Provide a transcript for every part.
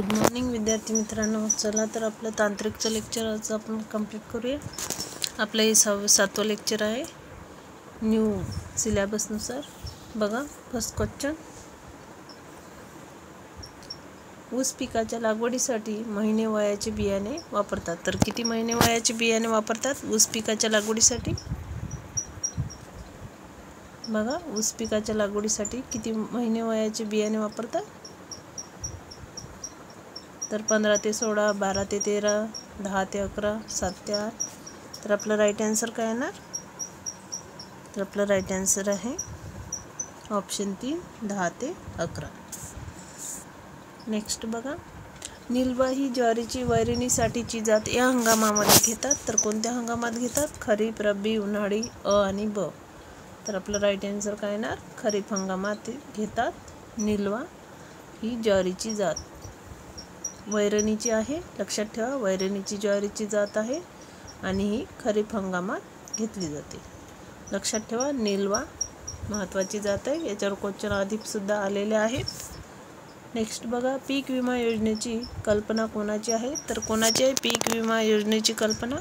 Good morning विद्यार्थी मित्रांनो. चला तर आपलं तांत्रिकचं लेक्चर आज आपण कंप्लीट करूया. आपलं हे 7वं लेक्चर आहे न्यू सिलेबसनुसार. बघा फर्स्ट क्वेश्चन, ऊस पिकाच्या लागवडीसाठी महिने वयाचे बियाणे वापरतात. तर किती महिने वयाचे बियाणे वापरतात ऊस पिकाच्या लागवडीसाठी? बघा ऊस पिकाच्या लागवडीसाठी किती महिने वयाचे बियाणे वापरतात? तर 15 ते 16, 12 ते 13, 10 ते 11, 7 ते 8. तर आपलं राईट आन्सर काय येणार? तर आपलं राईट आन्सर आहे ऑप्शन 3, 10 ते 11. नेक्स्ट बघा, निलवा ही ज्वारीची वैरणीसाठीची जात या हंगामामध्ये घेतात. तर कोणत्या हंगामात घेतात? खरीप, रब्बी, उन्हाळी, आणि ब. तर आपलं राईट आन्सर काय येणार? खरीप हंगामात घेतात निलवा ही ज्वारीची जात. वैरणीची आहे, लक्षात ठेवा, वैरणीची ज्वारीची जात आहे आणि ही खरीप हंगामात घेतली जाते. लक्षात ठेवा, निलवा महत्त्वाची जात आहे. याच्यावर क्वेश्चन आधी सुद्धा आलेले आहेत. नेक्स्ट बघा, पीक विमा योजनेची कल्पना कोणाची आहे? तर कोणाची आहे पीक विमा योजनेची कल्पना?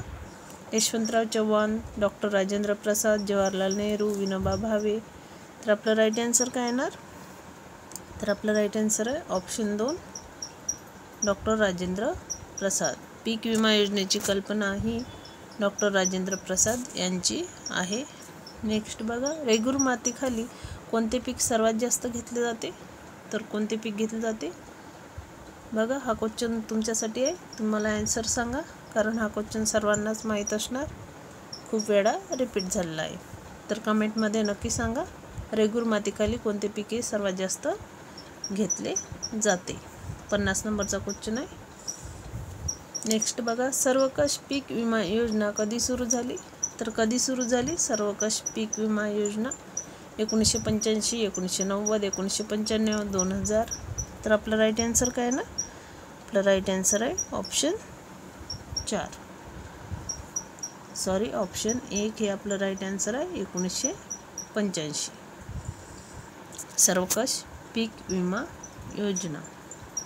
यशवंतराव चव्हाण, डॉक्टर राजेंद्र प्रसाद, जवाहरलाल नेहरू, विनोबा भावे. तर आपलं राईट आन्सर काय येणार? तर आपलं राईट आन्सर आहे ऑप्शन 2, डॉक्टर राजेंद्र प्रसाद. पीक विमा योजनेची कल्पना ही डॉक्टर राजेंद्र प्रसाद यांची आहे. नेक्स्ट बघा, रेगूर मातीखाली कोणते पीक सर्वात जास्त घेतले जाते? तर कोणते पीक घेतले जाते? बघा हा क्वेश्चन तुमच्यासाठी आहे, तुम्हाला आन्सर सांगा, कारण हा क्वेश्चन सर्वांनाच माहीत असणार, खूप वेळा रिपीट झालेला आहे. तर कमेंटमध्ये नक्की सांगा, रेगूर मातीखाली कोणते पिके सर्वात जास्त घेतले जाते. 50 नंबरचा क्वेश्चन आहे. नेक्स्ट बघा, सर्वकष पीक विमा योजना कधी सुरू झाली? तर कधी सुरू झाली सर्वकष पीक विमा योजना? 1985, 1990, 1995, 2000. तर आपलं राईट आन्सर काय आहे ना? आपलं राईट आन्सर आहे ऑप्शन 4, सॉरी ऑप्शन 1 हे आपलं राईट आन्सर आहे 1985 सर्वकष पीक विमा योजना.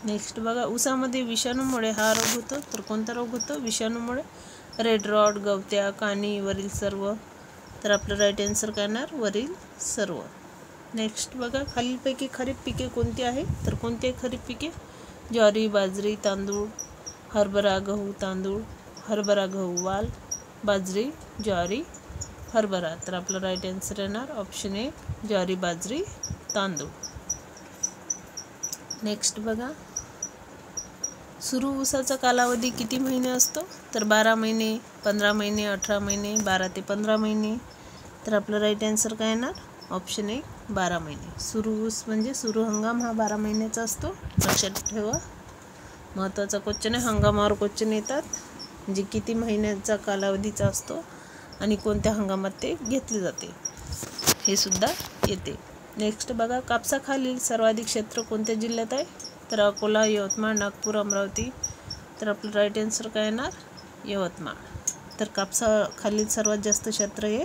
नेक्स्ट बघा, ऊसामध्ये विषाणूमुळे हा रोग होतो. तर कोणता रोग होतो विषाणूमुळे? रेड रॉड, गवत्या, कानी, वरील सर्व. तर आपलं राईट आन्सर काय येणार? वरील सर्व. नेक्स्ट बघा, खालीलपैकी खरीप पिके कोणती आहे? तर कोणती खरीप पिके? ज्वारी, बाजरी, तांदूळ, हरभरा, गहू, तांदूळ, हरभरा, गहू, वाल, बाजरी, ज्वारी, हरभरा. तर आपलं राईट आन्सर येणार ऑप्शन 1, ज्वारी, बाजरी, तांदूळ. नेक्स्ट बघा, सुरू ऊसाचा कालावधी किती महिने असतो? तर 12 महिने, 15 महिने, 18 महिने, 12 ते 15 महिने. तर आपलं राईट आन्सर काय येणार? ऑप्शन 1, 12 महिने. सुरू ऊस म्हणजे सुरू हंगाम हा 12 महिन्याचा असतो, लक्षात ठेवा. महत्त्वाचा क्वेश्चन आहे, हंगामावर क्वेश्चन येतात, म्हणजे किती महिन्याचा कालावधीचा असतो आणि कोणत्या हंगामात ते घेतले जाते हे सुद्धा येते. नेक्स्ट बघा, कापसाखालील सर्वाधिक क्षेत्र कोणत्या जिल्ह्यात आहे? तर अकोला, यवतमाळ, नागपूर, अमरावती. तर आपलं राईट आन्सर काय येणार? यवतमाळ. तर कापसाखालील सर्वात जास्त क्षेत्र हे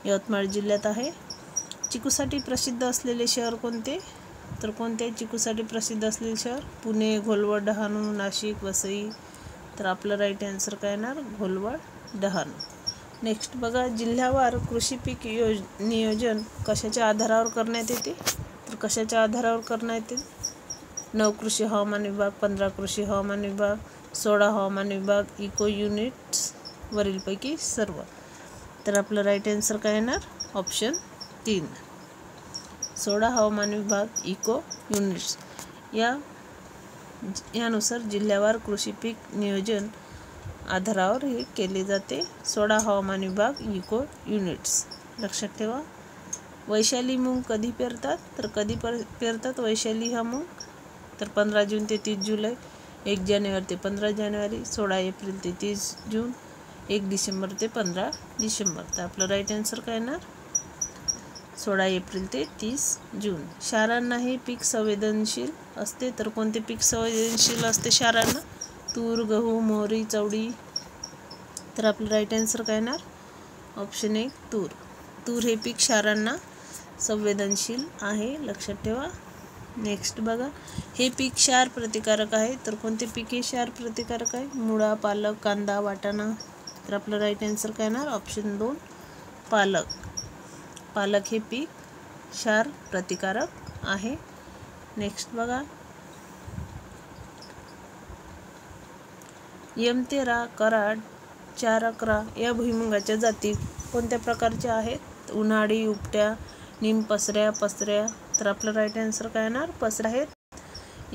यवतमाळ जिल्ह्यात आहे. चिकूसाठी प्रसिद्ध असलेले शहर कोणते? तर कोणते चिकूसाठी प्रसिद्ध असलेले शहर? पुणे, घोलवड, डहाणू, नाशिक, वसई. तर आपलं राईट आन्सर काय येणार? घोलवड, डहाणू. नेक्स्ट बघा, जिल्ह्यावार कृषी पीक नियोजन कशाच्या आधारावर करण्यात येते? तर कशाच्या आधारावर करण्यात येते? 9 कृषी हवामान विभाग, 15 कृषी हवामान विभाग, 16 हवामान विभाग, इको युनिट्स, वरीलपैकी सर्व. तर आपलं राईट आन्सर काय येणार? ऑप्शन 3, 16 हवामान विभाग, इको युनिट्स. यानुसार जिल्ह्यावार कृषी पीक नियोजन आधारावर हे केले जाते. 16 हवामान विभाग, इको युनिट्स. लक्षात ठेवा. वैशाली मूग कधी पेरतात? तर कधी पेरतात वैशाली हा मूग? तर 15 जून ते 30 जुलै, 1 जानेवारी ते 15 जानेवारी, 16 एप्रिल ते 30 जून, 1 डिसेंबर ते 15 डिसेंबर. तर आपलं राईट आन्सर काय येणार? 16 एप्रिल ते 30 जून. क्षारांना हे पीक संवेदनशील असते. तर कोणते पीक संवेदनशील असते क्षारांना? तूर, गहू, मोहरी, चवळी. तर आपलं राईट आन्सर काय येणार? ऑप्शन 1, तूर. तूर हे पीक क्षारांना संवेदनशील आहे, लक्षात ठेवा. नेक्स्ट बघा, हे पीक क्षार प्रतिकारक आहे, तर कोणते पीक हे क्षार प्रतिकारक आहे? मुळा, पालक, कांदा, वाटाणा. तर आपलं राईट आन्सर काय येणार? ऑप्शन 2 पालक. पालक हे पीक क्षार प्रतिकारक आहे. नेक्स्ट बघा, M13, कराड, 411 या भुईमुगाच्या जाती कोणत्या प्रकारच्या आहेत? उन्हाळी, उपट्या, निमपसऱ्या, पसऱ्या. तर आपलं राईट आन्सर काय येणार? पसऱ्या आहेत.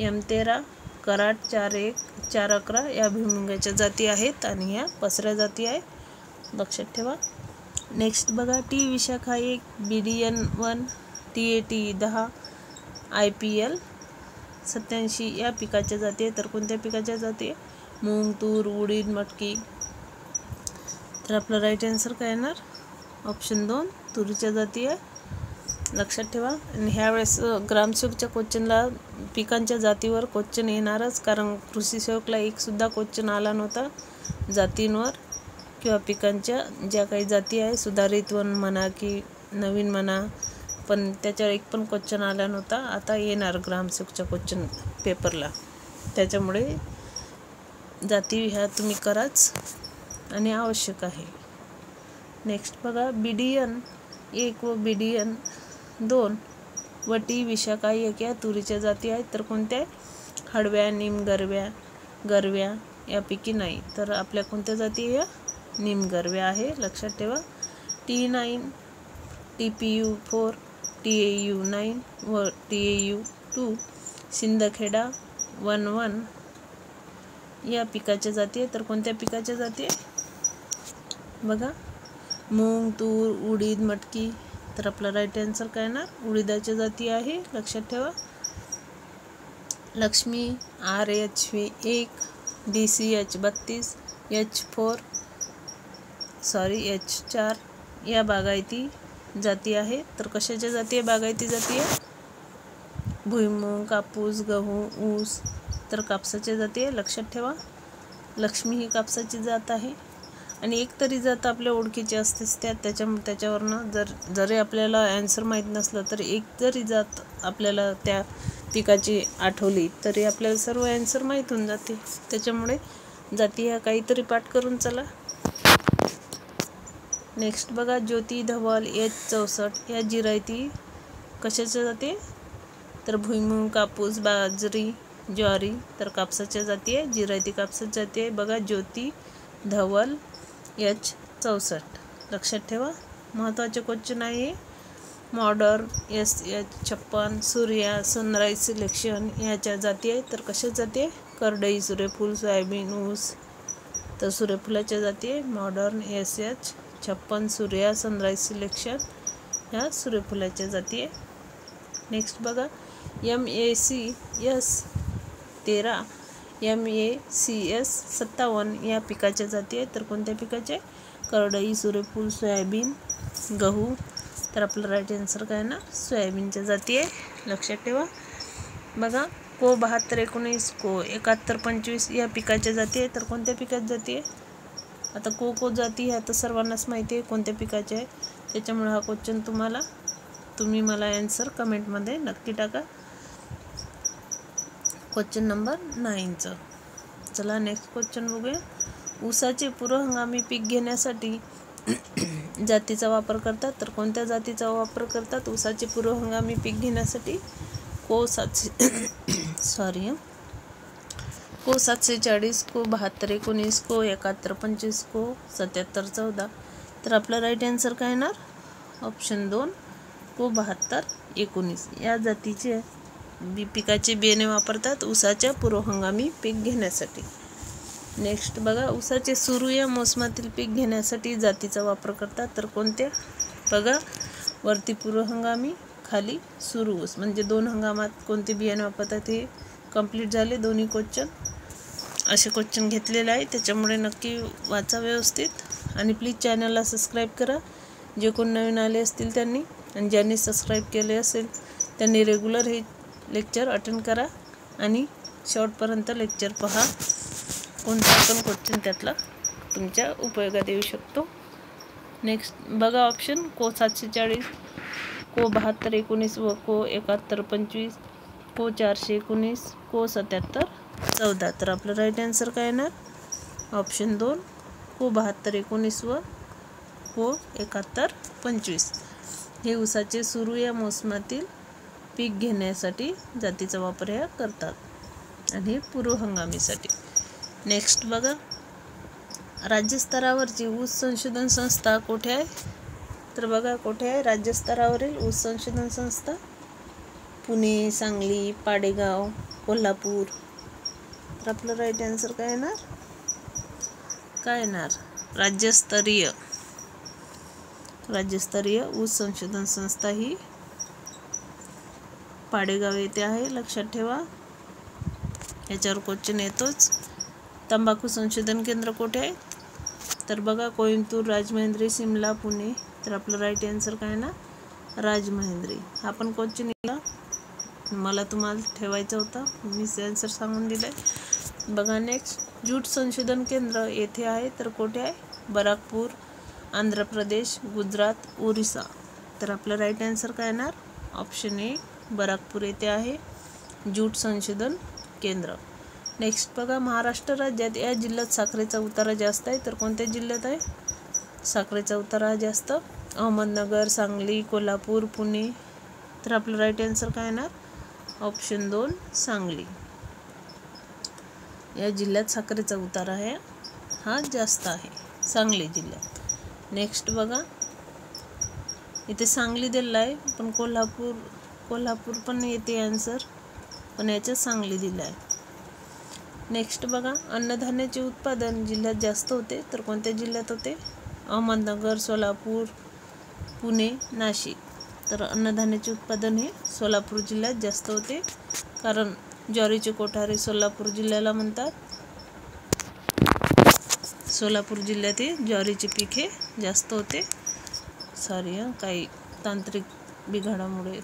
M13, कराड, 411 या भुईमुगाच्या जाती आहेत आणि ह्या पसऱ्या जाती आहे, लक्षात ठेवा. नेक्स्ट बघा, T Vishakha 1, BDN1, TAT 10, IPL 87 या पिकाच्या जाती आहे. तर कोणत्या पिकाच्या जाती आहे? मूग, तूर, उडीद, मटकी. तर आपलं राईट आन्सर काय येणार? ऑप्शन 2 तुरीच्या जाती आहे, लक्षात ठेवा. आणि ह्यावेळेस ग्रामसेवकच्या क्वेश्चनला पिकांच्या जातीवर क्वेश्चन येणारच, कारण कृषी सेवकला एकसुद्धा क्वेश्चन आला नव्हता जातींवर किंवा पिकांच्या ज्या काही जाती आहे, सुधारित वन म्हणा की नवीन म्हणा, पण त्याच्यावर एक पण क्वेश्चन आला नव्हता. आता येणार ग्रामसेवकच्या क्वेश्चन पेपरला, त्याच्यामुळे जाती ह्या तुम्ही कराच आणि आवश्यक आहे. नेक्स्ट बघा, BDN1 व BDN2 व टी विशाखा 1 या तुरीच्या जाती आहेत. तर कोणत्या? हळव्या, निमगरव्या, गरव्या यापैकी नाही. तर आपल्या कोणत्या जाती या? निमगरव्या आहे, लक्षात ठेवा. T9, TPU4, TAU9 व TAU2 शिंदखेडा 11 या पिकाच्या जाती आहे. तर कोणत्या पिकाच्या जाती आहे? बघा, मूग, तूर, उडीद, मटकी. तर आपला राईट आन्सर काय येणार? उडीदाच्या जाती आहे, लक्षात ठेवा. लक्ष्मी, RH1, DCH32, H4 या बागायती जाती आहे. तर कशाच्या जाती आहे? बागायती जाती आहे. भुईमूग, कापूस, गहू, ऊस. तर कापसाच्या जाती आहे, लक्षात ठेवा. लक्ष्मी ही कापसाची जात आहे. आणि एक तरी जात आपल्या ओळखीची असतेच त्याच्यावरनं जरी आपल्याला ॲन्सर माहीत नसलं तर एक जरी जात आपल्याला त्या पिकाची आठवली तरी आपल्याला सर्व ॲन्सर माहीत होऊन जाते. त्याच्यामुळे जाती ह्या काहीतरी पाठ करून चला. नेक्स्ट बघा, ज्योती, धवल, H64 या जिरायती कशाच्या जाती? तर भुईमूग, कापूस, बाजरी, ज्वारी. तर कापसाच्या जाती आहे, जिरायती कापसाच्या जाती आहे. बघा, ज्योती, धवल, H64, लक्षात ठेवा. महत्त्वाचे क्वेश्चन आहे. Modern, SH56, Surya, sunrise selection ह्याच्या जाती आहेत. तर कशाच्या जाती आहे? करडई, सूर्यफूल, सोयाबीन, ऊस. तर सूर्यफुलाच्या जाती आहे. Modern, SH56, Surya, sunrise selection ह्या सूर्यफुलाच्या जाती आहे. नेक्स्ट बघा, MACS 13, MACS 57 या पिकाच्या जाती आहेत. तर कोणत्या पिकाचे? करडई, सूर्यफूल, सोयाबीन, गहू. तर आपलं राईट आन्सर काय ना? सोयाबीनच्या जाती आहे, लक्षात ठेवा. बघा, को 7219, को 7125 या पिकाच्या जाती आहे. तर कोणत्या पिकाच्या जाती आहे? आता को जाती ह्या तर सर्वांनाच माहिती आहे कोणत्या पिकाचे आहे, त्याच्यामुळे हा क्वेश्चन तुम्ही मला ॲन्सर कमेंटमध्ये नक्की टाका. क्वेश्चन नंबर 9चं. चला नेक्स्ट क्वेश्चन बघूया. ऊसाचे पूर्वहंगामी पीक घेण्यासाठी जातीचा वापर करतात. तर कोणत्या जातीचा वापर करतात ऊसाचे पूर्वहंगामी पीक घेण्यासाठी? को 740, को 72, को 7219, को 7125, को 7714. तर आपला राईट आन्सर काय येणार? ऑप्शन 2 को 7219 या जातीचे पिकाचे बियाणे वापरतात ऊसाच्या पूर्वहंगामी पीक घेण्यासाठी. नेक्स्ट बघा, ऊसाचे सुरू या मोसमातील पीक घेण्यासाठी जातीचा वापर करतात. तर कोणत्या? बघा, वरती पूर्वहंगामी, खाली सुरू ऊस, म्हणजे 2 हंगामात कोणते बियाणे वापरतात हे कंप्लीट झाले. दोन्ही क्वेश्चन असे क्वेश्चन घेतलेले आहे, त्याच्यामुळे नक्की वाचा व्यवस्थित आणि प्लीज चॅनलला सबस्क्राईब करा जे कोण नवीन आले असतील त्यांनी, आणि ज्यांनी सबस्क्राईब केले असेल त्यांनी रेग्युलर हे लेक्चर अटेंड करा आणि शेवटपर्यंत लेक्चर पहा. कोणता पण क्वेश्चन त्यातला तुमच्या उपयोगात येऊ शकतो. नेक्स्ट बघा, ऑप्शन को 740, को 7219 व को 7125 को 419, को 77, 14. तर आपलं राईट आन्सर काय येणार? ऑप्शन 2 को 72, 19 व को 71, 25. हे ऊसाचे सुरू या मोसमातील पीक घेण्यासाठी जातीचा वापर ह्या करतात आणि पूर्व हंगामीसाठी. नेक्स्ट बघा, राज्यस्तरावरची ऊस संशोधन संस्था कुठे आहे? तर बघा कुठे आहे राज्यस्तरावरील ऊस संशोधन संस्था? पुणे, सांगली, पाडेगाव, कोल्हापूर. तर आपलं राईट आन्सर काय येणार? काय येणार? राज्यस्तरीय ऊस संशोधन संस्था ही पाडेगाव येथे आहे, लक्षात ठेवा. याच्यावर क्वेश्चन येतोच. तंबाखू संशोधन केंद्र कुठे आहे? तर बघा कोइंबतूर, राजमहेंद्री, सिमला, पुणे. तर आपलं राईट आन्सर काय ना? राजमहेंद्री. हा पण क्वेश्चन येला, मला तुम्हाला ठेवायचा होता, मी आन्सर सांगून दिलाय. बघा नेक्स्ट, जूट संशोधन केंद्र येथे आहे, तर कुठे आहे? बराकपूर, आंध्र प्रदेश, गुजरात, ओरिसा. तर आपलं राईट आन्सर काय येणार? ऑप्शन 1 बराकपूर येथे आहे जूट संशोधन केंद्र. नेक्स्ट बघा, महाराष्ट्र राज्यात या जिल्ह्यात साखरेचा उतारा जास्त आहे, तर कोणत्या जिल्ह्यात आहे साखरेचा उतारा जास्त? अहमदनगर, सांगली, कोल्हापूर, पुणे. तर आपलं राईट आन्सर काय येणार? ऑप्शन 2 सांगली. या जिल्ह्यात साखरेचा उतारा आहे हा जास्त आहे, सांगली जिल्ह्यात. नेक्स्ट बघा, इथे सांगली दिलं आहे, पण कोल्हापूर पण येते आन्सर, पण याच्यात सांगली दिलं आहे. नेक्स्ट बघा, अन्नधान्याचे उत्पादन जिल्ह्यात जास्त होते, तर कोणत्या जिल्ह्यात होते? अहमदनगर, सोलापूर, पुणे, नाशिक. तर अन्नधान्याचे उत्पादन हे सोलापूर जिल्ह्यात जास्त होते, कारण ज्वारीचे कोठारे सोलापूर जिल्ह्याला म्हणतात. सोलापूर जिल्ह्यात हे ज्वारीचे पीक हे जास्त होते. सॉरी काही तांत्रिक बिघाडामुळे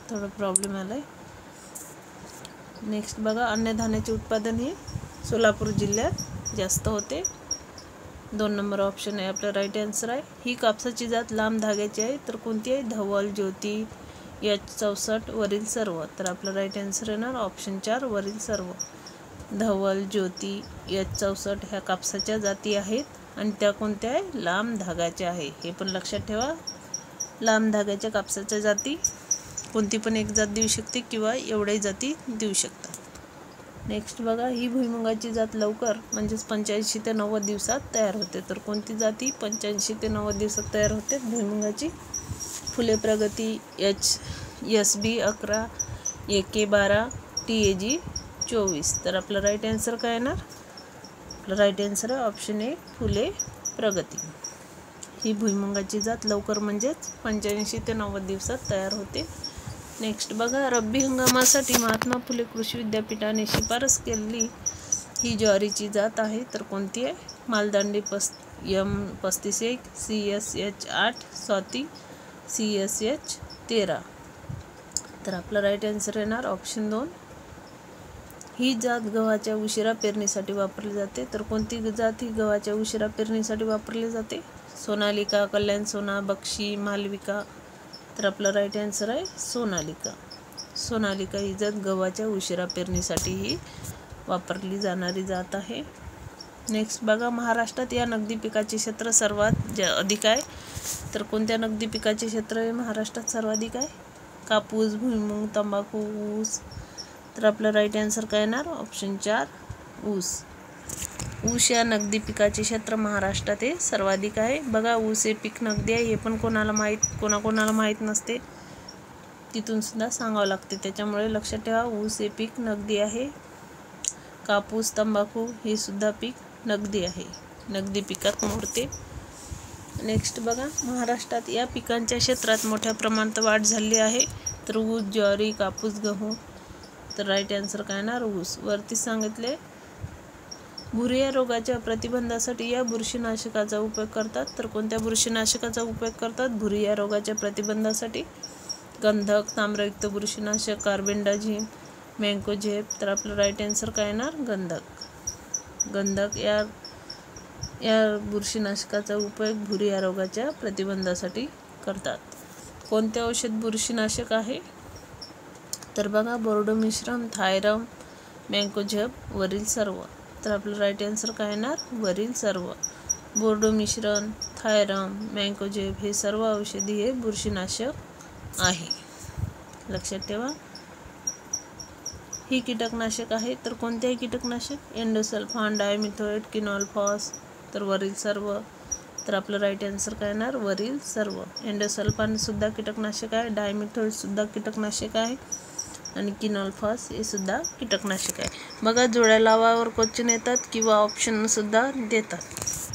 थोडा प्रॉब्लेम आलाय. नेक्स्ट बघा, अन्नधान्याचे उत्पादन हे सोलापूर जिल्ह्यात जास्त होते. 2 नंबर ऑप्शन आहे आपला राईट आन्सर आहे. ही कापसाची जात लांब धाग्याची आहे, तर कोणती आहे? धवल, ज्योती, H64 वरील सर्व. तर आपला राईट आन्सर येणार ऑप्शन 4 वरील सर्व. धवल, ज्योती, H64 ह्या कापसाच्या जाती आहेत आणि त्या कोणत्या आहे? लांब धाग्याच्या आहे. हे पण लक्षात ठेवा, लांब धाग्याच्या कापसाच्या जाती कोणती पण एक जात देऊ शकते किंवा एवढ्याही जाती देऊ शकतात. नेक्स्ट बघा, ही भुईमुगाची जात लवकर म्हणजेच 85 ते 90 दिवसात तयार होते, तर कोणती जाती 85 ते 90 दिवसात तयार होते भुईमुगाची? फुले प्रगती, SB 11, AK 12, TAG 24. तर आपलं राईट आन्सर काय येणार? आपलं राईट आन्सर आहे ऑप्शन 1 फुले प्रगती. ही भुईमुगाची जात लवकर म्हणजेच 85 ते 90 दिवसात तयार होते. नेक्स्ट बघा, रब्बी हंगामासाठी महात्मा फुले कृषी विद्यापीठाने शिफारस केलेली ही ज्वारीची जात आहे, तर कोणती आहे? Maldandi M35, CSH 8, Swati CSH 13. तर आपला राईट आन्सर येणार ऑप्शन 2. ही जात गव्हाच्या उशिरा पेरणीसाठी वापरली जाते, तर कोणती जात ही गव्हाच्या उशिरा पेरणीसाठी वापरली जाते? सोनालिका, कल्याण सोना, बक्षी, मालविका. तर आपला राईट आन्सर आहे सोनालिका ही जात गव्हाच्या उशिरा पेरणीसाठी ही वापरली जाणारी जात आहे. नेक्स्ट बघा, महाराष्ट्रात या नगदी पिकाचे क्षेत्र सर्वात अधिक आहे, तर कोणत्या नगदी पिकाचे क्षेत्र हे महाराष्ट्रात सर्वाधिक आहे? कापूस, भुईमूग, तंबाखू, ऊस. तर आपलं राईट आन्सर काय येणार? ऑप्शन 4 ऊस. ऊस या नगदी पिकाचे क्षेत्र महाराष्ट्रात हे सर्वाधिक आहे. बघा, ऊस हे पीक नगदी आहे, हे पण कोणाकोणाला माहीत नसते, तिथून सुद्धा सांगावं लागते, त्याच्यामुळे लक्षात ठेवा ऊस हे पीक नगदी आहे. कापूस, तंबाखू हे सुद्धा पीक नगदी आहे, नगदी पिकात मोडते. नेक्स्ट बघा, महाराष्ट्रात या पिकांच्या क्षेत्रात मोठ्या प्रमाणात वाढ झाली आहे, तर ऊस, ज्वारी, कापूस, गहू. तर राईट आन्सर काय येणार? ऊस. वरती सांगितले भुरी या रोगाच्या प्रतिबंधासाठी या बुरशीनाशकाचा उपयोग करतात, तर कोणत्या बुरशीनाशकाचा उपयोग करतात भुरी या रोगाच्या प्रतिबंधासाठी? गंधक, ताम्रयुक्त बुरशीनाशक, कार्बेंडाझिम, मँकोझेब. तर आपलं राईट आन्सर काय येणार? गंधक या बुरशीनाशकाचा उपयोग भुरी या रोगाच्या प्रतिबंधासाठी करतात. कोणते औषध बुरशीनाशक आहे? तर बघा बोर्डो मिश्रम, थायरम, मँकोझेब वरील सर्व. तर आपलं राईट आन्सर काय येणार? वरील सर्व. बोर्डो मिश्रण, थायरम, मँकोझेब हे सर्व औषधी हे बुरशीनाशक आहे. लक्षात ठेवा. ही कीटकनाशक आहे. तर कोणतेही कीटकनाशक? Endosulfan, dimethoate, किनॉलफॉस. तर वरील सर्व. तर आपलं राईट आन्सर काय येणार? वरील सर्व. एंडोसल्फान सुद्धा कीटकनाशक आहे, डायमिथोएट सुद्धा कीटकनाशक आहे आणि किनॉलफॉस हे सुद्धा कीटकनाशक आहे. बघा जोड्या लावावर क्वेश्चन येतात किंवा ऑप्शन सुद्धा देतात,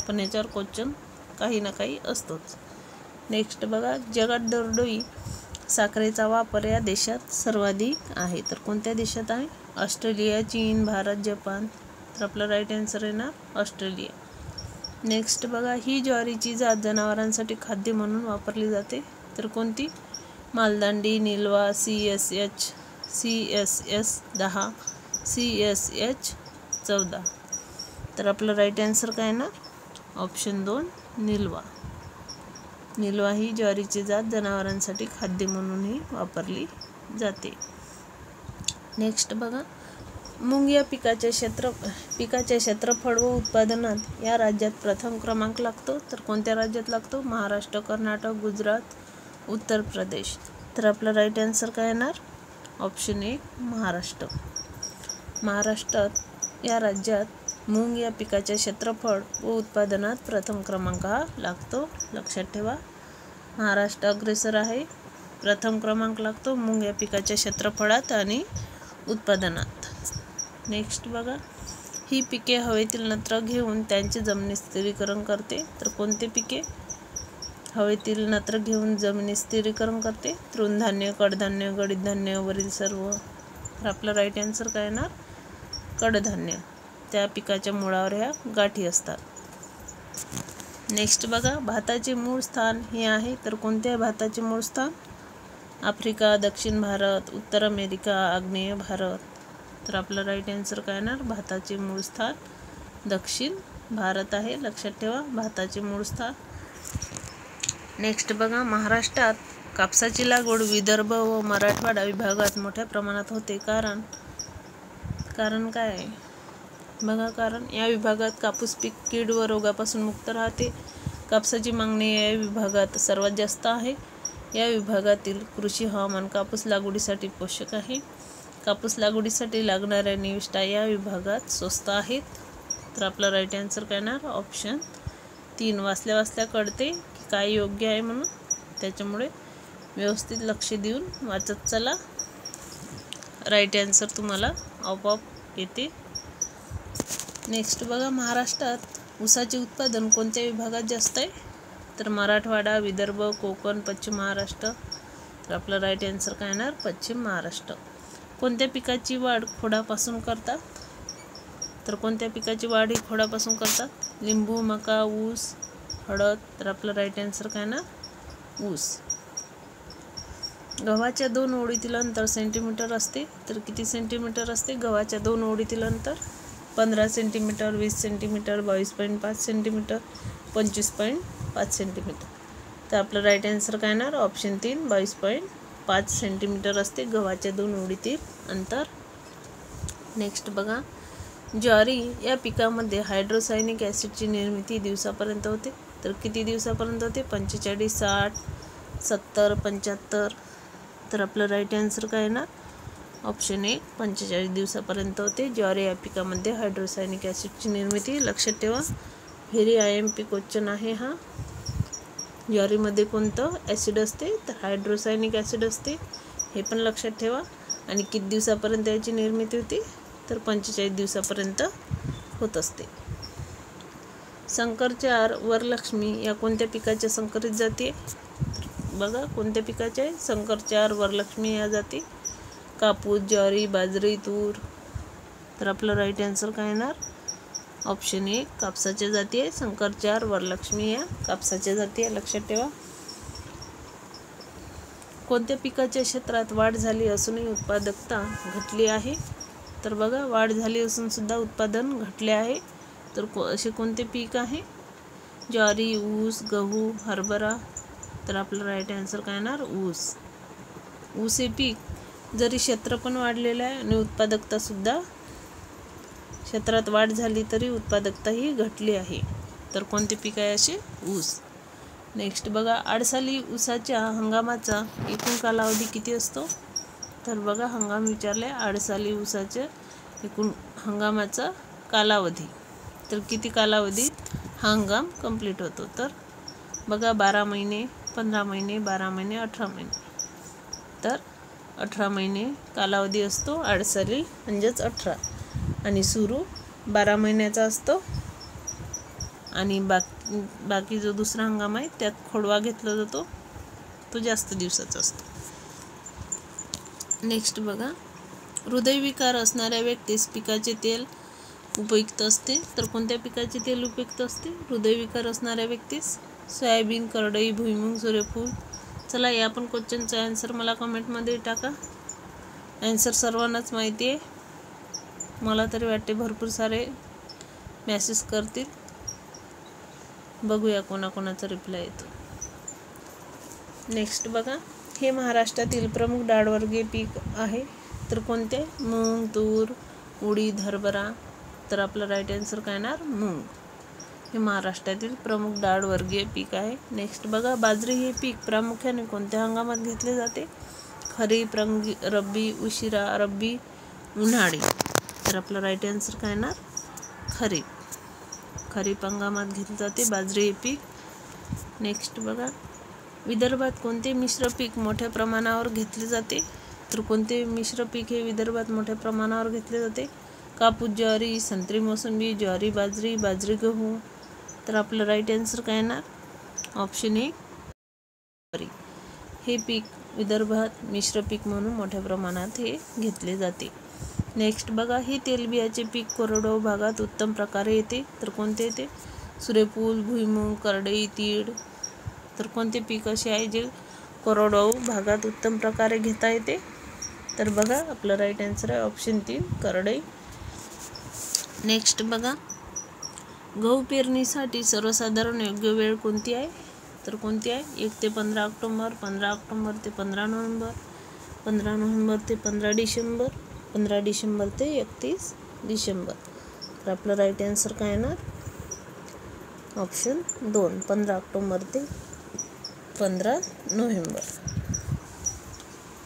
पण याच्यावर क्वेश्चन काही ना काही असतोच. नेक्स्ट बघा, जगात दरडोई साखरेचा वापर या देशात सर्वाधिक आहे. तर कोणत्या देशात आहे? ऑस्ट्रेलिया, चीन, भारत, जपान. तर आपलं राईट आन्सर येणार ऑस्ट्रेलिया. नेक्स्ट बघा, ही ज्वारीची जात जनावरांसाठी खाद्य म्हणून वापरली जाते. तर कोणती? Maldandi, निलवा, CSH 10, CSH 14. तर आपलं राईट आन्सर काय येणार? ऑप्शन 2 निलवा. निलवा ही ज्वारीची जात जनावरांसाठी खाद्य म्हणूनही वापरली जाते. नेक्स्ट बघा, मूग या पिकाच्या क्षेत्रफळ व उत्पादनात या राज्यात प्रथम क्रमांक लागतो. तर कोणत्या राज्यात लागतो? महाराष्ट्र, कर्नाटक, गुजरात, उत्तर प्रदेश. तर आपलं राईट आन्सर काय येणार? ऑप्शन 1 महाराष्ट्र. महाराष्ट्रात या राज्यात मूग या पिकाच्या क्षेत्रफळ व उत्पादनात प्रथम क्रमांक हा लागतो. लक्षात ठेवा. महाराष्ट्र अग्रेसर आहे. प्रथम क्रमांक लागतो मूग या पिकाच्या क्षेत्रफळात आणि उत्पादनात. नेक्स्ट बघा, ही पिके हवेतील नत्र घेऊन त्यांचे जमिनीत स्थिरीकरण करते. तर कोणते पिके हवेतील नत्र घेऊन जमिनीत स्थिरीकरण करते? तृणधान्य, कडधान्य, गडीत धान्य वरील सर्व. तर आपलं राईट आन्सर काय येणार? कडधान्य. त्या पिकाच्या मुळावर ह्या गाठी असतात. नेक्स्ट बघा, भाताचे मूळ स्थान हे आहे. तर कोणते आहे भाताचे मूळ स्थान? आफ्रिका, दक्षिण भारत, उत्तर अमेरिका, आग्नेय भारत. तर आपलं राईट आन्सर काय येणार? भाताचे मूळ स्थान दक्षिण भारत आहे. लक्षात ठेवा भाताचे मूळ स्थान. नेक्स्ट बघा, महाराष्ट्रात कापसाची लागवड विदर्भ व मराठवाडा विभागात मोठ्या प्रमाणात होते. कारण काय आहे? बघा, कारण या विभागात कापूस पीक कीड व रोगापासून मुक्त राहते. कापसाची मागणी या विभागात सर्वात जास्त आहे. या विभागातील कृषी हवामान कापूस लागवडीसाठी पोषक आहे. कापूस लागवडीसाठी लागणाऱ्या निविष्ठा या विभागात स्वस्त आहेत. तर आपला राईट आन्सर काय येणार? ऑप्शन 3. वाचल्या कळते की काय योग्य आहे म्हणून, त्याच्यामुळे व्यवस्थित लक्ष देऊन वाचत चला. राईट आन्सर तुम्हाला आपोआप येते. नेक्स्ट बघा, महाराष्ट्रात ऊसाचे उत्पादन कोणत्या विभागात जास्त आहे? तर मराठवाडा, विदर्भ, कोकण, पश्चिम महाराष्ट्र. तर आपलं राईट आन्सर काय येणार? पश्चिम महाराष्ट्र. कोणत्या पिकाची वाढ खोडापासून करतात? तर कोणत्या पिकाची वाढ ही खोडापासून करतात? लिंबू, मका, ऊस, हळद. तर आपलं राईट आन्सर काय येणार? ऊस. गव्हाच्या 2 ओळीतील अंतर सेंटीमीटर असते. तर किती सेंटीमीटर असते गव्हाच्या 2 ओळीतील अंतर? 15 सेंटीमीटर, 20 सेंटीमीटर, 22.5 सेंटीमीटर, 25.5 सेंटीमीटर. तर आपलं राईट आन्सर काय येणार? ऑप्शन 3 22.5 सेंटीमीटर असते गव्हाच्या 2 ओळीतील अंतर. नेक्स्ट बघा, ज्वारी या पिकामध्ये हायड्रोसायनिक ॲसिडची निर्मिती दिवसापर्यंत होते. तर किती दिवसापर्यंत होते? 45, 60, 70, 75. तर आपलं राईट आन्सर काय येणार? ऑप्शन 1 45 दिवसापर्यंत होते ज्वारी या पिकामध्ये हायड्रोसायनिक ॲसिडची निर्मिती. लक्षात ठेवा, व्हेरी IMP क्वेश्चन आहे हा. ज्वारीमध्ये कोणतं ॲसिड असते? तर हायड्रोसायनिक ॲसिड असते. हे पण लक्षात ठेवा. आणि किती दिवसापर्यंत याची निर्मिती होती? तर 45 दिवसापर्यंत होत असते. संकरचार, वरलक्ष्मी या कोणत्या पिकाच्या संकरित जाती? बघा कोणत्या पिकाच्या आहे? संकरचार, वरलक्ष्मी या जाती. कापूस, ज्वारी, बाजरी, तूर. तर आपलं राईट आन्सर काय येणार? ऑप्शन 1 कापसाच्या जाती आहे. संकरचार, वरलक्ष्मी या कापसाच्या जाती आहे. लक्षात ठेवा. कोणत्या पिकाच्या क्षेत्रात वाढ झाली असूनही उत्पादकता घटली आहे? तर बघा, वाढ झाली असून सुद्धा उत्पादन घटले आहे. तर असे कोणते पीक आहे? ज्वारी, ऊस, गहू, हरभरा. तर आपलं राईट आन्सर काय येणार? ऊस. ऊस हे पीक जरी क्षेत्र पण वाढलेलं आहे आणि उत्पादकता सुद्धा क्षेत्रात वाढ झाली तरी उत्पादकता ही घटली आहे. तर कोणते पीक आहे असे? ऊस. नेक्स्ट बघा, आडसाली ऊसाच्या हंगामाचा एकूण कालावधी किती असतो? तर बघा, हंगाम विचारले, आडसाली ऊसाच्या एकूण हंगामाचा कालावधी. तर किती कालावधीत हा हंगाम कंप्लीट होतो? तर बघा, 12 महिने, 15 महिने, 12 महिने, 18 महिने. तर 18 महिने कालावधी असतो आडसाली, म्हणजेच 18. आणि सुरू 12 महिन्याचा असतो. आणि बाकी जो दुसरा हंगाम आहे त्यात खोडवा घेतला जातो, तो जास्त दिवसाचा असतो. नेक्स्ट बघा, हृदयविकार असणाऱ्या व्यक्तीस पिकाचे तेल उपयुक्त असते. तर कोणत्या पिकाचे तेल उपयुक्त असते हृदयविकार असणाऱ्या व्यक्तीस? सोयाबीन, करडई, भुईमुग, सूर्यफूल. चला, या पण क्वेश्चनचा आन्सर मला कमेंटमध्ये टाका. आन्सर सर्वांनाच माहिती आहे, मला तरी वाटते भरपूर सारे मेसेज करतील. बघूया कोणाकोणाचा रिप्लाय येतो. नेक्स्ट बघा, हे महाराष्ट्रातील प्रमुख डाळवर्गीय पीक आहे. तर कोणते? मूग, तूर, उडीद, हरभरा. तर आपलं राईट आन्सर काय येणार? मूग. हे महाराष्ट्रातील प्रमुख डाळवर्गीय पीक आहे. नेक्स्ट बघा, बाजरी हे पीक प्रामुख्याने कोणत्या हंगामात घेतले जाते? खरीप, रब्बी, उशिरा, रब्बी, उन्हाळी. तर आपलं राईट आन्सर काय येणार? खरीप. खरीप हंगामात घेतले जाते बाजरी हे पीक. नेक्स्ट बघा, विदर्भात कोणते मिश्र पीक मोठ्या प्रमाणावर घेतले जाते? तर कोणते मिश्र पीक हे विदर्भात मोठ्या प्रमाणावर घेतले जाते? कापूस, ज्वारी, संत्री, मोसंबी, ज्वारी, बाजरी, बाजरी, गहू. तर आपलं राईट आन्सर काय येणार? ऑप्शन ए, ज्वारी. हे पीक विदर्भात मिश्र पीक म्हणून मोठ्या प्रमाणात हे घेतले जाते. नेक्स्ट बघा, हे तेलबियाचे पीक कोरडवाहू भागात उत्तम प्रकारे येते. तर कोणते येते? सूर्यफूल, भुईमुग, करडई, तीळ. तर कोणते पीक असे आहे जे कोरडवाहू भागात उत्तम प्रकारे घेता येते? तर बघा, आपलं राईट आन्सर आहे ऑप्शन 3, करडई. नेक्स्ट बघा, गहू पेरणीसाठी सर्वसाधारण योग्य वेळ कोणती आहे? तर कोणती आहे? 1 ते 15 ऑक्टोबर, 15 ऑक्टोबर ते 15 नोव्हेंबर, 15 नोव्हेंबर ते 15 डिसेंबर, 15 डिसेंबर ते 31 डिसेंबर. तर आपलं राईट आन्सर काय येणार? ऑप्शन 2, 15 ऑक्टोबर ते 15 नोव्हेंबर.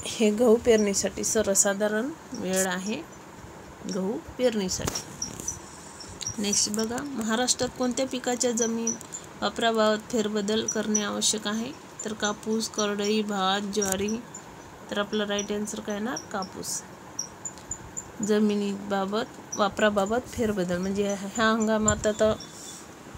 हे गहू पेरणीसाठी सर्वसाधारण वेळ आहे गहू पेरणीसाठी. नेक्स्ट बघा, महाराष्ट्रात कोणत्या पिकाच्या जमीन वापराबाबत फेरबदल करणे आवश्यक आहे? तर कापूस, करडई, भात, ज्वारी. तर आपलं राईट आन्सर काय येणार? कापूस. जमिनीबाबत वापराबाबत फेरबदल म्हणजे ह्या हंगामात आता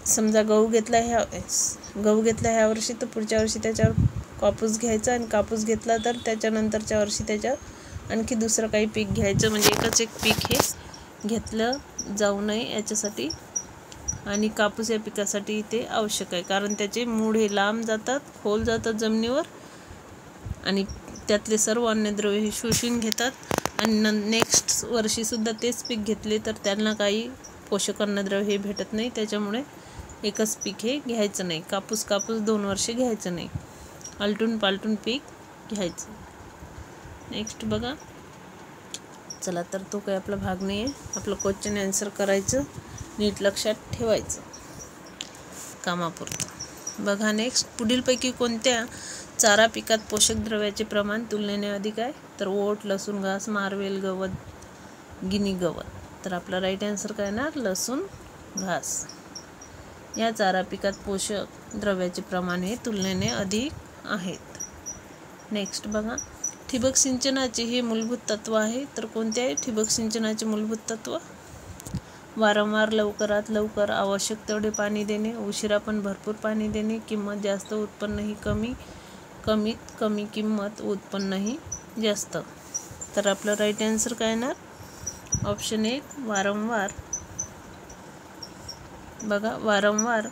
समजा गहू घेतला ह्या वर्षी, तर पुढच्या वर्षी त्याच्यावर कापूस घ्यायचा, आणि कापूस घेतला तर त्याच्यानंतरच्या वर्षी त्याच्यावर आणखी दुसरं काही पीक घ्यायचं. म्हणजे एकच एक पीक हे घेतलं जाऊ नये याच्यासाठी. आणि कापूस या पिकासाठी इथे आवश्यक आहे, कारण त्याचे मूळ हे लांब जातात, खोल जातात जमिनीवर, आणि त्यातले सर्व अन्नद्रव्य हे शोषून घेतात. आणि नेक्स्ट वर्षीसुद्धा तेच पीक घेतले तर त्यांना काही पोषक अन्नद्रव्य हे भेटत नाही. त्याच्यामुळे एकच पीक हे घ्यायचं नाही. कापूस 2 वर्षे घ्यायचं नाही, आलटून पालटून पीक घ्यायचं. नेक्स्ट बघा, चला तर तो काही आपला भाग नाही आहे. आपलं क्वेश्चन आन्सर करायचं, नीट लक्षात ठेवायचं कामापुरतं. बघा नेक्स्ट, पुढीलपैकी कोणत्या चारा पिकात पोषक द्रव्याचे प्रमाण तुलनेने अधिक आहे? तर ओट, लसूण घास, मार्वेल गवत, गिनी गवत. तर आपला राईट आन्सर काय येणार? लसूण घास. या चारा पिकात पोषक द्रव्याचे प्रमाण हे तुलनेने अधिक आहेत. नेक्स्ट बघा, ठिबक सिंचनाचे हे मूलभूत तत्व आहे. तर कोणते आहे ठिबक सिंचनाचे मूलभूत तत्व? वारंवार, लवकरात लवकर, आवश्यक तेवढे पाणी देणे, उशिरा पण भरपूर पाणी देणे, किंमत जास्त, उत्पन्नही कमी, कमीत कमी किंमत, उत्पन्नही जास्त. तर आपलं राईट आन्सर काय येणार? ऑप्शन 1, वारंवार. बघा, वारंवार,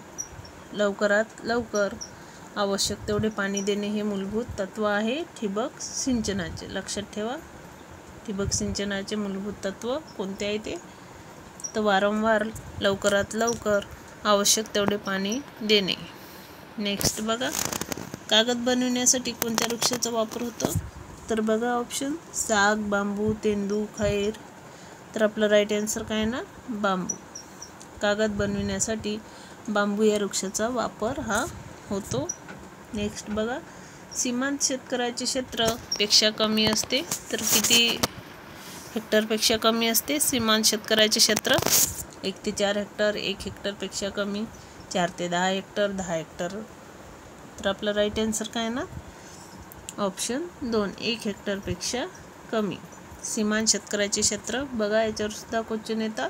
लवकरात लवकर, आवश्यक तेवढे पाणी देणे हे मूलभूत तत्व आहे ठिबक सिंचनाचे. लक्षात ठेवा, ठिबक सिंचनाचे मूलभूत तत्व कोणते आहे ते? तर वारंवार, लवकरात लवकर, आवश्यक तेवढे पाणी देणे. नेक्स्ट बघा, कागद बनवण्यासाठी कोणत्या वृक्षाचा वापर होतो? तर बघा ऑप्शन साग, बांबू, तेंदू, खैर. तर आपलं राईट आन्सर काय ना बांबू. कागद बनविण्यासाठी बांबू या वृक्षाचा वापर हा होतो. नेक्स्ट बघा, सीमांत शेतकऱ्याचे क्षेत्र पेक्षा कमी असते तर किती हेक्टरपेक्षा कमी असते? सीमांत शेतकऱ्याचे क्षेत्र 1 ते 4 हेक्टर, 1 हेक्टरपेक्षा कमी, 4 ते 10 हेक्टर, 10 हेक्टर. तर आपलं राईट आन्सर काय ना ऑप्शन 2, 1 हेक्टरपेक्षा कमी. सीमांत शेतकऱ्याचे क्षेत्र बघा, याच्यावर सुद्धा क्वेश्चन येतात.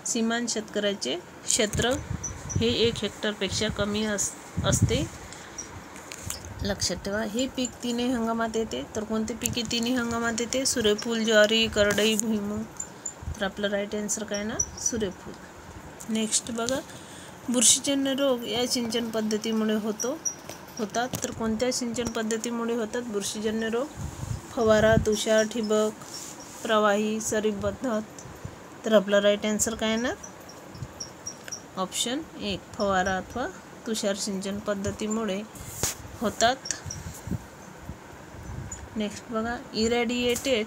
सीमांत शेतकऱ्याचे क्षेत्र हे 1 हेक्टरपेक्षा कमी असते. लक्षात ठेवा. हे पीक तिन्ही हंगामात येते. तर कोणते पीक तिन्ही हंगामात येते? सूर्यफूल, ज्वारी, करडई, भुईमूग. तर आपलं राईट आन्सर काय ना सूर्यफूल. नेक्स्ट बघा, बुरशीजन्य रोग या सिंचन पद्धतीमुळे होतात. तर कोणत्या सिंचन पद्धतीमुळे होतात बुरशीजन्य रोग? फवारा, तुषार, ठिबक, प्रवाही, सरीप पद्धत. तर आपला राईट आन्सर काय ना ऑप्शन 1, फवारा अथवा तुषार सिंचन पद्धतीमुळे होतात. नेक्स्ट बघा, इरॅडिएटेड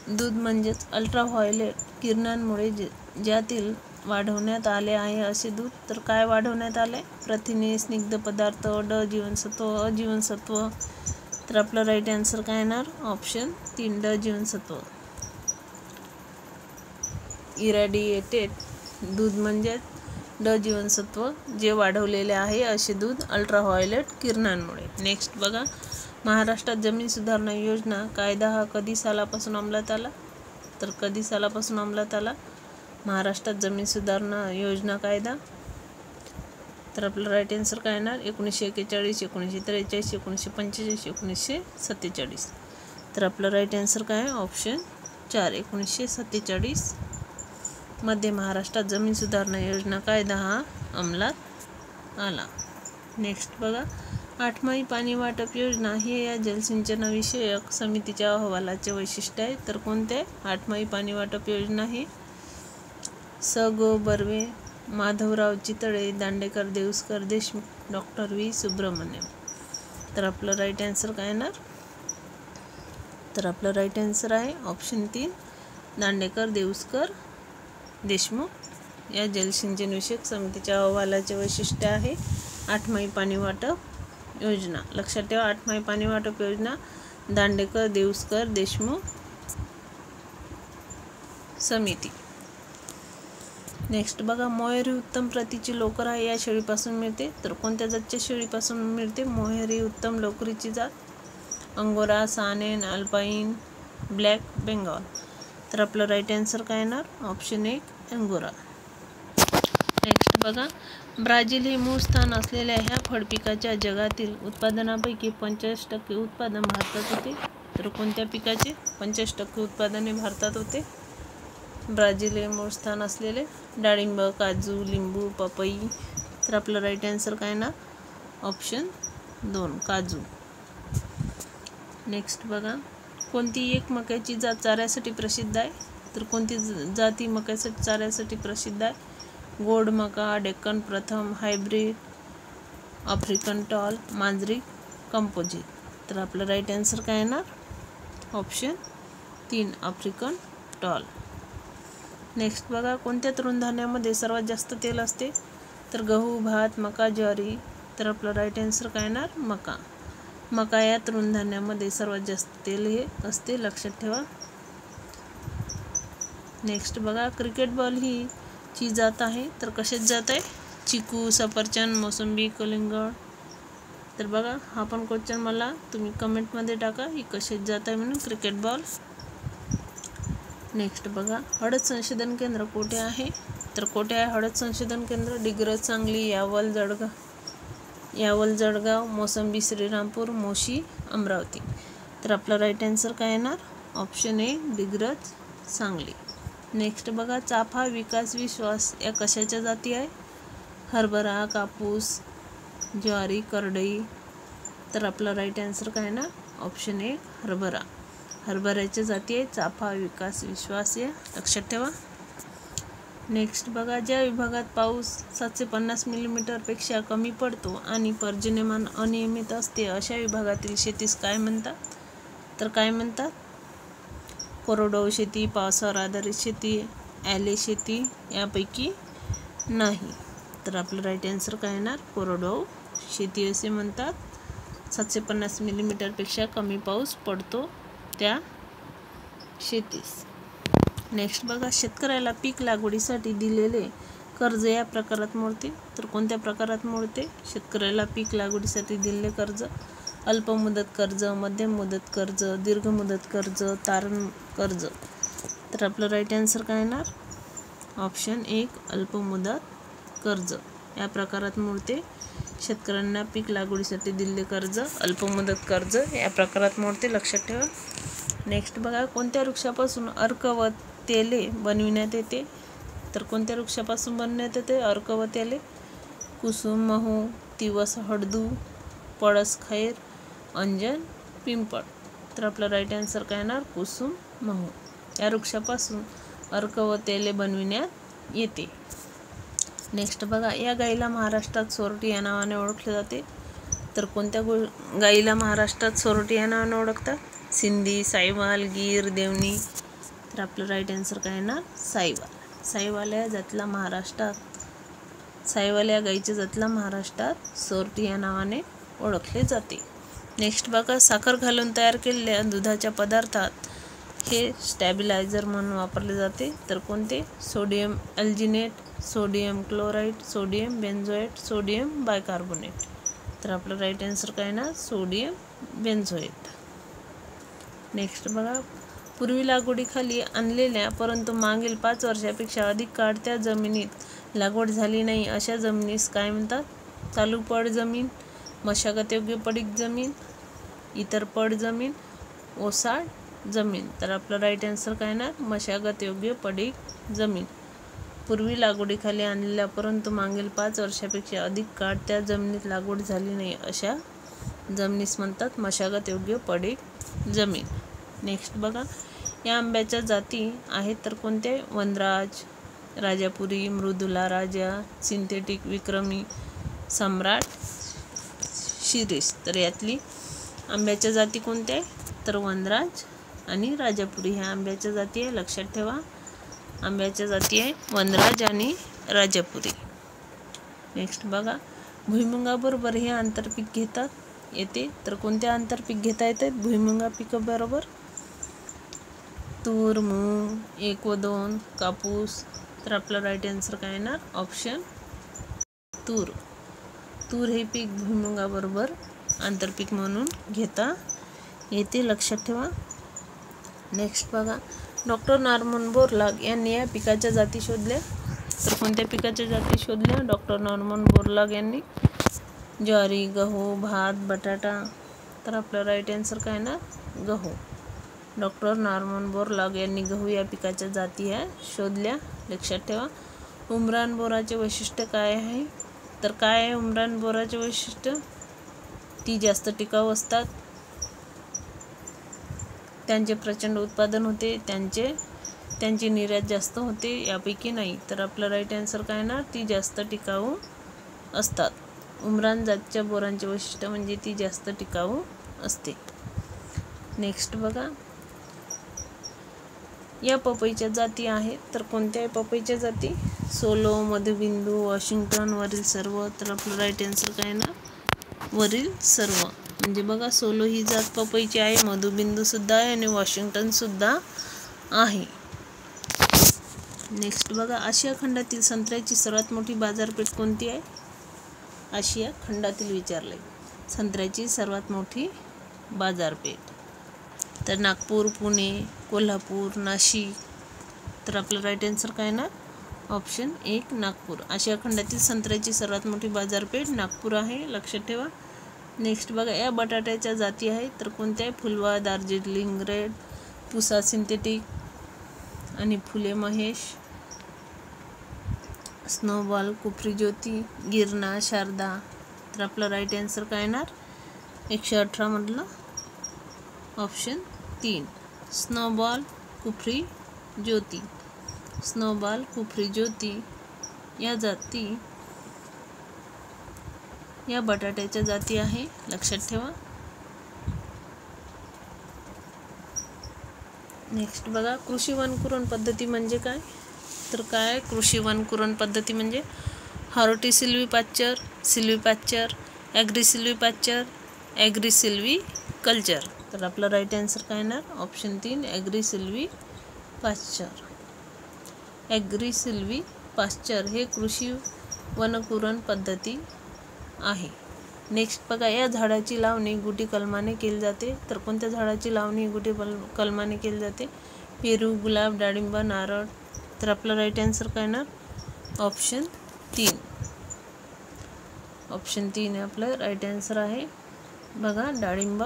दूध म्हणजेच अल्ट्राव्हायोलेट किरणांमुळे ज्यातील वाढवण्यात आले आहे असे दूध. तर काय वाढवण्यात आले? प्रथिने, स्निग्ध पदार्थ, ड जीवनसत्व, अ जीवनसत्व. तर आपलं राईट आन्सर काय येणार ऑप्शन 3, ड जीवनसत्व. इरॅडिएटेड दूध म्हणजे ड जीवनसत्व जे वाढवलेले आहे असे दूध अल्ट्राव्हायोलेट किरणांमुळे. नेक्स्ट बघा, महाराष्ट्रात जमीन सुधारणा योजना कायदा हा कधी सालापासून अंमलात आला? तर कधी सालापासून अंमलात आला महाराष्ट्रात जमीन सुधारणा योजना कायदा? तर आपलं राईट आन्सर काय येणार 1941, 1943, 1945, 1947. तर आपलं राईट आन्सर काय आहे ऑप्शन 4, 1947 मध्ये महाराष्ट्रात जमीन सुधारणा योजना कायदा हा अंमलात आला. नेक्स्ट बघा, 8माही पाणी वाटप योजना हे या जलसिंचनविषयक समितीच्या अहवालाचे वैशिष्ट्य आहे. तर कोणते? 8माही पाणी वाटप योजना हे स. गो. Barve, Madhavrao Chitale, Dandekar, Deuskar, Deshmukh, doctor V. सुब्रमण्यम. तर आपलं राईट आन्सर काय येणार? तर आपलं राईट आन्सर आहे ऑप्शन 3, दांडेकर, देऊसकर, देशमुख या जलसिंचन विषयक समितीच्या अहवालाचे वैशिष्ट्य आहे 8माही पाणी वाटप योजना. लक्षात ठेवा, 8माही पाणी वाटप योजना दांडेकर, देऊसकर, देशमुख समिती. नेक्स्ट बघा, मोहेरी उत्तम प्रतीची लोकर आहे या शेळीपासून मिळते. तर कोणत्या जातच्या शेळीपासून मिळते मोहेरी उत्तम लोकरीची जात? अंगोरा, सानेन, अल्पाईन, ब्लॅक बेंगॉल. तर आपलं राईट आन्सर काय येणार ऑप्शन 1, अंगोरा. नेक्स्ट बघा, ब्राझील हे मूळ स्थान असलेल्या ह्या फळपिकाच्या जगातील उत्पादनापैकी 50% उत्पादन भारतात होते. तर कोणत्या पिकाचे 50% उत्पादन भारतात होते? ब्राझील हे मूळ स्थान असलेले डाळिंब, काजू, लिंबू, पपई. तर आपलं राईट आन्सर काय ना ऑप्शन 2, काजू. नेक्स्ट बघा, कोणती एक मक्याची जात चाऱ्यासाठी प्रसिद्ध आहे? तर कोणती जाती मक्यासाठी चाऱ्यासाठी प्रसिद्ध आहे? गोड मका, डेक्कन प्रथम, हायब्रिड, आफ्रिकन टॉल, मांजरी, कंपोजिट. तर आपलं राईट आन्सर काय येणार ऑप्शन 3, आफ्रिकन टॉल. नेक्स्ट बघा, कोणत्या तृणधान्यामध्ये सर्वात जास्त तेल असते? तर गहू, भात, मका, ज्वारी. तर आपलं राईट आन्सर काय येणार मका. मका या तृणधान्यामध्ये सर्वात जास्त तेल हे असते. लक्षात ठेवा. नेक्स्ट बघा, क्रिकेट बॉल ही ची जात आहे. तर कशाची जात आहे? चिकू, सफरचंद, मोसंबी, कलिंगड. तर बघा, हा पण क्वेश्चन मला तुम्ही कमेंटमध्ये टाका ही कशाची जात आहे म्हणून क्रिकेट बॉल. नेक्स्ट बघा, हळद संशोधन केंद्र कोठे आहे? तर कोठे आहे हळद संशोधन केंद्र? डिग्रज, सांगली, यावल, जळगाव, मोसंबी, श्रीरामपूर, मोशी, अमरावती. तर आपला राईट आन्सर काय येणार ऑप्शन 1, डिग्रज, सांगली. नेक्स्ट बघा, चाफा, विकास, विश्वास या कशाच्या जाती आहे? हरभरा, कापूस, ज्वारी, करडई. तर आपला राईट आन्सर काय ना ऑप्शन 1, हरभरा. हरभऱ्याच्या जाती आहे चाफा, विकास, विश्वास या. लक्षात ठेवा. नेक्स्ट बघा, ज्या विभागात पाऊस 750 मिलीमीटरपेक्षा कमी पडतो आणि पर्जन्यमान अनियमित असते अशा विभागातील शेतीस काय म्हणतात? तर काय म्हणतात? कोरडवाहू शेती, पावसावर आधारित शेती, ॲले शेती यापैकी नाही. तर आपलं राईट आन्सर काय येणार? कोरडवाहू शेती असे म्हणतात. 750 मिलीमीटरपेक्षा कमी पाऊस पडतो त्या शेतीस. नेक्स्ट बघा, शेतकऱ्याला पीक लागवडीसाठी दिलेले कर्ज या प्रकारात मोडते. तर कोणत्या प्रकारात मोडते? शेतकऱ्याला पीक लागवडीसाठी दिलेले कर्ज अल्प मुदत कर्ज, मध्यम मुदत कर्ज, दीर्घ मुदत कर्ज, तारण कर्ज. तर आपलं राईट आन्सर काय येणार? ऑप्शन 1 अल्प मुदत कर्ज या प्रकारात मोडते. शेतकऱ्यांना पीक लागवडीसाठी दिलेले कर्ज अल्प मुदत कर्ज या प्रकारात मोडते, लक्षात ठेवा. नेक्स्ट बघा, कोणत्या वृक्षापासून अर्क व तेले बनविण्यात येते? तर कोणत्या वृक्षापासून बनवण्यात येते अर्क व तेले? कुसुम, महू, तिवस, हळदू, पळस, खैर, अंजन, पिंपळ. तर आपलं राईट आन्सर काय येणार? कुसुम, महू या वृक्षापासून अर्क व तेले बनविण्यात येते. नेक्स्ट बघा, या गाईला महाराष्ट्रात सोरटी या नावाने ओळखले जाते. तर कोणत्या गाईला महाराष्ट्रात सोरटी या नावाने ओळखतात? सिंधी, साहिवाल, गीर, देवणी. तर आपलं राईट आन्सर काय येणार? साहिवाल. साहिवाल या गाईच्या जातीला महाराष्ट्रात सोरटी या नावाने ओळखले जाते. नेक्स्ट बघा, साखर घालून तयार केलेल्या दुधाच्या पदार्थात हे स्टॅबिलायझर म्हणून वापरले जाते. तर कोणते? Sodium alginate, sodium chloride, sodium benzoate, sodium bicarbonate. तर आपलं राईट आन्सर काय येणार? Sodium benzoate. नेक्स्ट बघा, पूर्वी लागवडीखाली आणलेल्या परंतु मागील 5 वर्षापेक्षा अधिक काळ त्या जमिनीत लागवड झाली नाही अशा जमिनीस काय म्हणतात? चालू पड जमीन, मशागतयोग्य पडीक जमीन, इतर पड जमीन, ओसाड जमीन. तर आपलं राईट आन्सर काय येणार? मशागतयोग्य पडीक जमीन. पूर्वी लागवडीखाली आणलेल्या परंतु मागील 5 वर्षापेक्षा अधिक काळ त्या जमिनीत लागवड झाली नाही अशा जमिनीस म्हणतात मशागतयोग्य पडीक जमीन. नेक्स्ट बघा, या आंब्याच्या जाती आहेत तर कोणते? वनराज, राजापुरी, मृदुला राजा, सिंथेटिक, विक्रमी, सम्राट, शिरीष. तर यातली आंब्याच्या जाती कोणत्या आहे? तर वनराज आणि राजापुरी ह्या आंब्याच्या जाती आहे, लक्षात ठेवा. आंब्याच्या जाती आहे वनराज आणि राजापुरी. नेक्स्ट बघा, भुईमुगाबरोबर हे आंतरपीक घेतात येते. तर कोणत्या आंतरपीक घेता येतात भुईमुगा पिकाबरोबर? तूर, मूग, 1 व 2, कापूस. तर आपलं राईट आन्सर काय येणार? ऑप्शन तूर. तूर हे पीक भुईमुगाबरोबर आंतरपीक म्हणून घेता येते, लक्षात ठेवा. नेक्स्ट बघा, डॉक्टर नॉर्मन बोरलॉग यांनी या पिकाच्या जाती शोधल्या. तर कोणत्या पिकाच्या जाती शोधल्या डॉक्टर नॉर्मन बोरलॉग यांनी? ज्वारी, गहू, भात, बटाटा. तर आपलं राईट आन्सर काय ना? गहू. डॉक्टर नॉर्मन बोरलॉग यांनी गहू या पिकाच्या जाती ह्या शोधल्या, लक्षात ठेवा. उमरान बोराचे वैशिष्ट्य काय आहे? तर काय आहे उमरान बोराचे वैशिष्ट्य? ती जास्त टिकाऊ असतात, त्यांचे प्रचंड उत्पादन होते, त्यांची निर्यात जास्त होते, यापैकी नाही. तर आपलं राईट आन्सर काय ना? ती जास्त टिकाऊ असतात. उमरान जातच्या बोरांचे वैशिष्ट्य म्हणजे ती जास्त टिकाऊ असते. नेक्स्ट बघा, या पपईच्या जाती आहेत तर कोणत्या पपईच्या जाती? सोलो, मधुबिंदू, वॉशिंग्टन, वरील सर्व. तर आपलं राईट आन्सर काय ना? वरील सर्व. म्हणजे बघा, सोलो ही जात पपईची आहे, मधुबिंदू सुद्धा आहे आणि वॉशिंग्टन सुद्धा आहे. नेक्स्ट बघा, आशिया खंडातील संत्र्याची सर्वात मोठी बाजारपेठ कोणती आहे? आशिया खंडातील विचारले संत्र्याची सर्वात मोठी बाजारपेठ. तर नागपूर, पुणे, कोल्हापूर, नाशिक. तर आपलं राईट आन्सर काय ना? ऑप्शन 1 नागपूर. आशिया खंडातील संत्र्याची सर्वात मोठी बाजारपेठ नागपूर आहे, लक्षात ठेवा. नेक्स्ट बघा, या बटाट्याच्या जाती आहेत तर कोणत्या? फुलवा, दार्जिलिंग रेड, पुसा सिंथेटिक आणि फुले महेश, स्नोबॉल, कुफरी ज्योती, गिरणा, शारदा. तर आपलं राईट आन्सर काय येणार? 118 मधलं ऑप्शन 3 स्नोबॉल, कुफरी ज्योती. स्नोबॉल, कुफरी ज्योती या जाती या बटाट्याच्या जाती आहे, लक्षात ठेवा. नेक्स्ट बघा, कृषी वनकुरण पद्धती म्हणजे काय? तर काय कृषी वनकुरण पद्धती म्हणजे हॉर्टिसिल्व्हीपाच्चर, सिल्व्हीपाच्चर, ॲग्रिसिल्व्हीपाच्चर, ॲग्रिसिल्व्हीकल्चर. तर आपला राईट आन्सर काय येणार? ऑप्शन 3 ॲग्रिसिल्व्हीपाच्चर. ॲग्रिसिल्व्हीपाच्चर हे कृषी वनकुरण पद्धती आहे. नेक्स्ट बघा, या झाडाची लावणी गुटी कलमाने केली जाते. तर कोणत्या झाडाची लावणी गुटी कलमाने केली जाते? पेरू, गुलाब, डाळिंब, नारळ. तर आपला राईट आन्सर काय येणार? ऑप्शन 3. ऑप्शन 3 हे आपलं राईट आन्सर आहे. बघा, डाळिंब,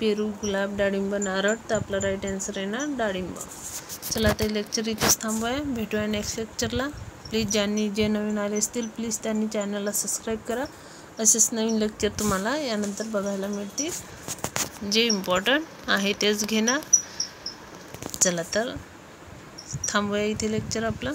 पेरू, गुलाब, डाळिंब, नारळ. तर आपला राईट आन्सर येणार डाळिंब. चला ते लेक्चर इथेच थांबूया. भेटूया नेक्स्ट लेक्चरला. प्लीज ज्यांनी जे नवीन आले असतील प्लीज त्यांनी चॅनलला सबस्क्राईब करा. असेच नवीन लेक्चर तुम्हाला यानंतर बघायला मिळतील. जे इम्पॉर्टंट आहे तेच घेणार. चला तर थांबूया इथे लेक्चर आपलं.